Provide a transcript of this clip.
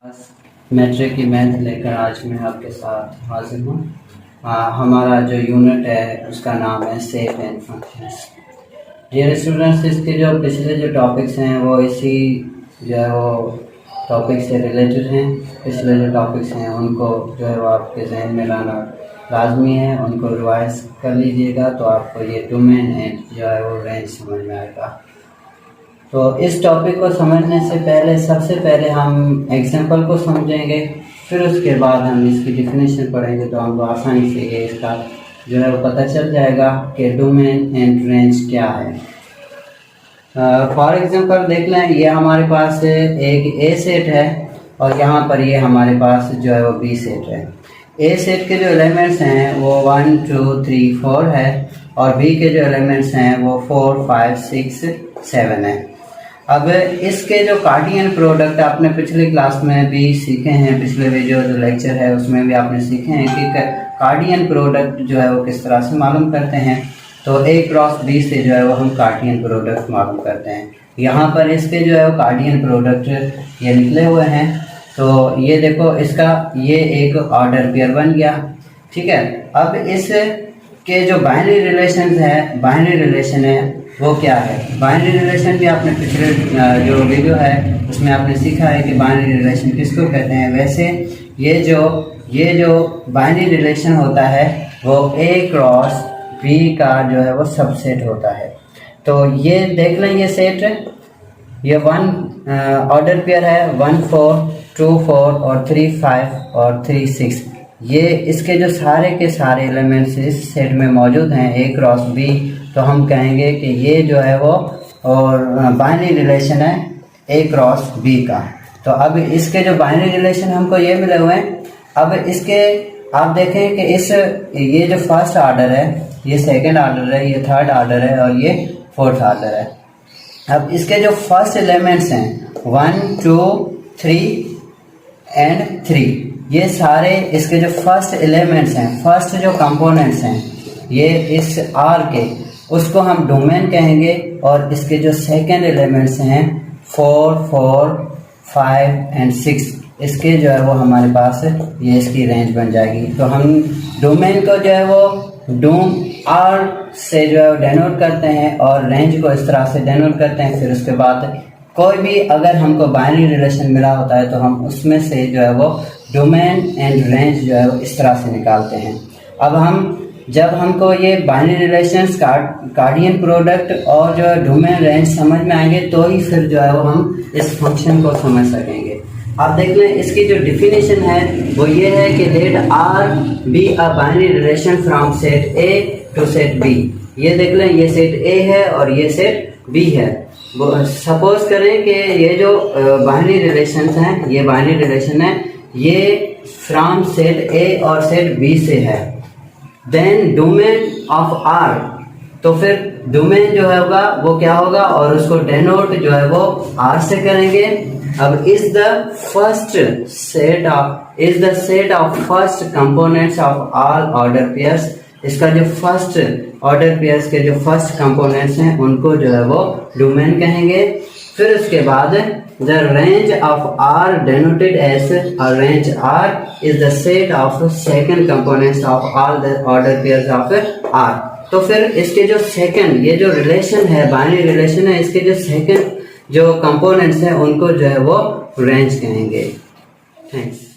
Matric की math लेकर आज मैं आपके साथ हाजिर हूँ। हमारा जो यूनिट है उसका नाम है set and functions. Dear students, इसके जो पिछले जो टॉपिक्स हैं वो इसी जो है वो टॉपिक से रिलेटेड हैं। पिछले जो टॉपिक्स हैं उनको जो है वो आपके जहन में लाना लाजमी है, उनको रिवाइज कर लीजिएगा तो आपको ये डोमेन एंड जो है वो रेंज समझ में आएगा। तो इस टॉपिक को समझने से पहले सबसे पहले हम एग्जांपल को समझेंगे, फिर उसके बाद हम इसकी डिफिनेशन पढ़ेंगे तो हमको आसानी से ये इसका जो है वो पता चल जाएगा कि डोमेन एंड रेंज क्या है। फॉर एग्जांपल देख लें, ये हमारे पास एक ए सेट है और यहाँ पर ये हमारे पास जो है वो बी सेट है। ए सेट के जो एलिमेंट्स हैं वो 1 2 3 4 है और बी के जो एलिमेंट्स हैं वो 4 5 6 7 है। अब इसके जो कार्डियन प्रोडक्ट आपने पिछली क्लास में भी सीखे हैं, पिछले वीडियो जो लेक्चर है उसमें भी आपने सीखे हैं कि कार्डियन प्रोडक्ट जो है वो किस तरह से मालूम करते हैं। तो ए क्रॉस बी से जो है वो हम कार्डियन प्रोडक्ट मालूम करते हैं। यहाँ पर इसके जो है वो कार्डियन प्रोडक्ट ये निकले हुए हैं। तो ये देखो, इसका ये एक ऑर्डर पेयर बन गया, ठीक है। अब इस के जो बाइनरी रिलेशन है, बाइनरी रिलेशन है वो क्या है। बाइनरी रिलेशन भी आपने पिछले जो वीडियो है उसमें आपने सीखा है कि बाइनरी रिलेशन किसको कहते हैं। वैसे ये जो बाइनरी रिलेशन होता है वो ए क्रॉस बी का जो है वो सबसेट होता है। तो ये देख लें, ये सेट ये 1 ऑर्डर पेयर है, 1 4 2 4 और 3 5 और 3 6। ये इसके जो सारे के सारे एलिमेंट्स इस सेट में मौजूद हैं ए क्रॉस बी, तो हम कहेंगे कि ये जो है वो और बाइनरी रिलेशन है ए क्रॉस बी का। तो अब इसके जो बाइनरी रिलेशन हमको ये मिले हुए हैं। अब इसके आप देखें कि इस ये जो फर्स्ट ऑर्डर है, ये सेकंड ऑर्डर है, ये थर्ड ऑर्डर है और ये फोर्थ ऑर्डर है। अब इसके जो फर्स्ट एलिमेंट्स हैं 1 2 3 एंड 3, ये सारे इसके जो फर्स्ट एलिमेंट्स हैं, फर्स्ट जो कंपोनेंट्स हैं ये इस आर के, उसको हम डोमेन कहेंगे। और इसके जो सेकंड एलिमेंट्स हैं 4 4 5 एंड 6, इसके जो है वो हमारे पास ये इसकी रेंज बन जाएगी। तो हम डोमेन को जो है वो डोम आर से जो है डेनोट करते हैं और रेंज को इस तरह से डेनोट करते हैं। फिर उसके बाद कोई भी अगर हमको बाइनरी रिलेशन मिला होता है तो हम उसमें से जो है वो डोमेन एंड रेंज जो है वो इस तरह से निकालते हैं। अब जब हमको ये बाइनरी रिलेशंस कार्डियन प्रोडक्ट और जो डोमेन रेंज समझ में आएंगे तो ही फिर जो है वो हम इस फंक्शन को समझ सकेंगे। आप देख लें, इसकी जो डिफिनेशन है वो ये है कि let R be a binary relation from set A to set B. ये देख लें, ये सेट ए है और ये सेट बी है। सपोज करें कि ये जो बाइनरी रिलेशंस हैं, ये बाइनरी रिलेशन है, ये फ्रॉम सेट ए और सेट बी से है। देन डोमेन ऑफ आर, तो फिर डोमेन जो है होगा वो क्या होगा और उसको डेनोट जो है वो आर से करेंगे। अब is the set of first components of all order pairs. इसका जो फर्स्ट ऑर्डर पेयर्स के जो फर्स्ट कंपोनेंट्स हैं उनको जो है वो डोमेन कहेंगे। फिर उसके बाद the range of R denoted as range R is the set of second components of all the order pairs of R. तो फिर इसके जो सेकंड ये जो रिलेशन है, बाइनरी रिलेशन है, इसके जो सेकंड जो कंपोनेंट्स हैं उनको जो है वो रेंज कहेंगे। थैंक्स।